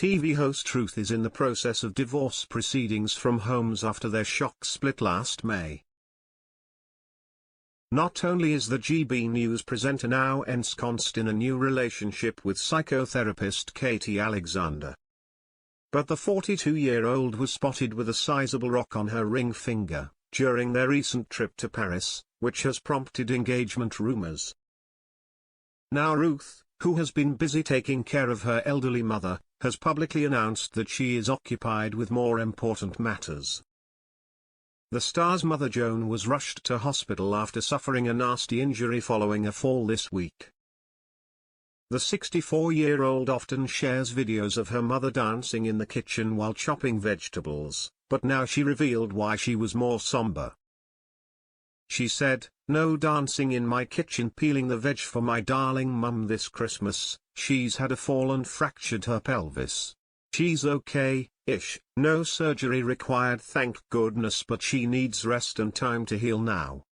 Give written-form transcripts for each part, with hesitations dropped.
TV host Ruth is in the process of divorce proceedings from Holmes after their shock split last May. Not only is the GB News presenter now ensconced in a new relationship with psychotherapist Katie Alexander, but the 42-year-old was spotted with a sizable rock on her ring finger during their recent trip to Paris, which has prompted engagement rumors. Now Ruth, who has been busy taking care of her elderly mother, has publicly announced that she is occupied with more important matters. The star's mother Joan was rushed to hospital after suffering a nasty injury following a fall this week. The 64-year-old often shares videos of her mother dancing in the kitchen while chopping vegetables, but now she revealed why she was more somber. She said, "No dancing in my kitchen peeling the veg for my darling mum this Christmas. She's had a fall and fractured her pelvis. She's okay-ish, no surgery required thank goodness, but she needs rest and time to heal now.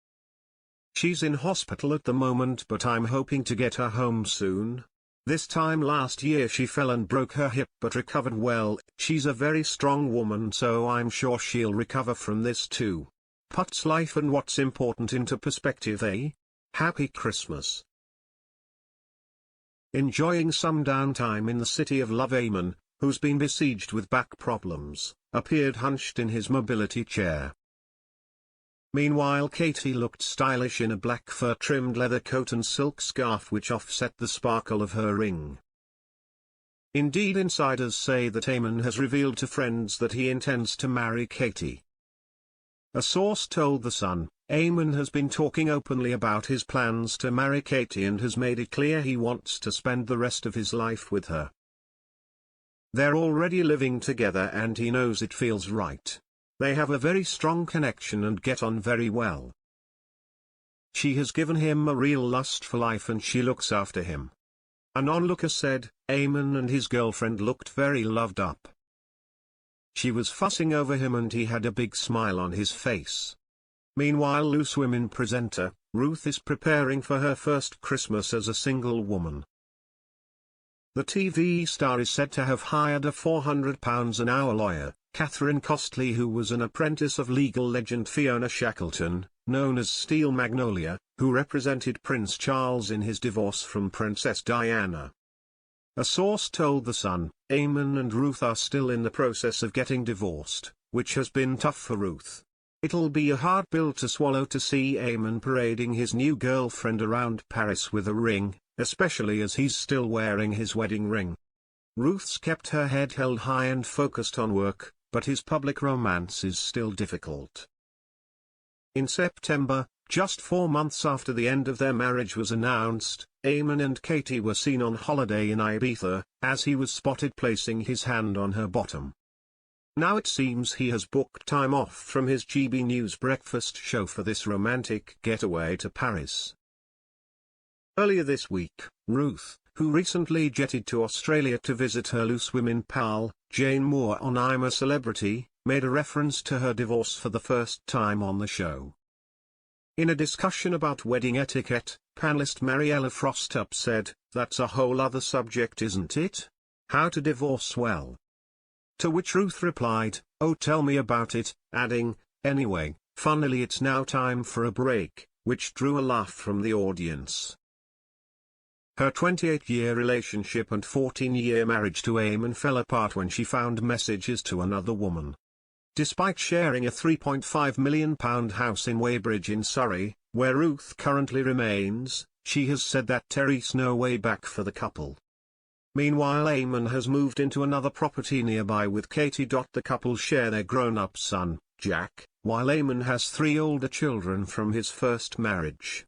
She's in hospital at the moment, but I'm hoping to get her home soon. This time last year she fell and broke her hip but recovered well. She's a very strong woman, so I'm sure she'll recover from this too. Puts life and what's important into perspective, eh? Happy Christmas." Enjoying some downtime in the city of love, Eamonn, who's been besieged with back problems, appeared hunched in his mobility chair. Meanwhile, Katie looked stylish in a black fur-trimmed leather coat and silk scarf which offset the sparkle of her ring. Indeed, insiders say that Eamonn has revealed to friends that he intends to marry Katie. A source told The Sun, Eamonn has been talking openly about his plans to marry Katie and has made it clear he wants to spend the rest of his life with her. They're already living together and he knows it feels right. They have a very strong connection and get on very well. She has given him a real lust for life and she looks after him. An onlooker said, Eamonn and his girlfriend looked very loved up. She was fussing over him and he had a big smile on his face. Meanwhile, Loose Women presenter, Ruth is preparing for her first Christmas as a single woman. The TV star is said to have hired a £400 an hour lawyer, Catherine Costley, who was an apprentice of legal legend Fiona Shackleton, known as Steel Magnolia, who represented Prince Charles in his divorce from Princess Diana. A source told The Sun, Eamonn and Ruth are still in the process of getting divorced, which has been tough for Ruth. It'll be a hard pill to swallow to see Eamonn parading his new girlfriend around Paris with a ring, especially as he's still wearing his wedding ring. Ruth's kept her head held high and focused on work, but his public romance is still difficult. In September, just 4 months after the end of their marriage was announced, Eamonn and Katie were seen on holiday in Ibiza, as he was spotted placing his hand on her bottom. Now it seems he has booked time off from his GB News breakfast show for this romantic getaway to Paris. Earlier this week, Ruth, who recently jetted to Australia to visit her Loose Women pal, Jane Moore on I'm a Celebrity, made a reference to her divorce for the first time on the show. In a discussion about wedding etiquette, panelist Mariella Frostup said, "That's a whole other subject, isn't it? How to divorce well." To which Ruth replied, "Oh, tell me about it," adding, "Anyway, funnily it's now time for a break," which drew a laugh from the audience. Her 28-year relationship and 14-year marriage to Eamonn fell apart when she found messages to another woman. Despite sharing a £3.5 million house in Weybridge in Surrey, where Ruth currently remains, she has said that there's no way back for the couple. Meanwhile, Eamonn has moved into another property nearby with Katie. The couple share their grown-up son, Jack, while Eamonn has 3 older children from his first marriage.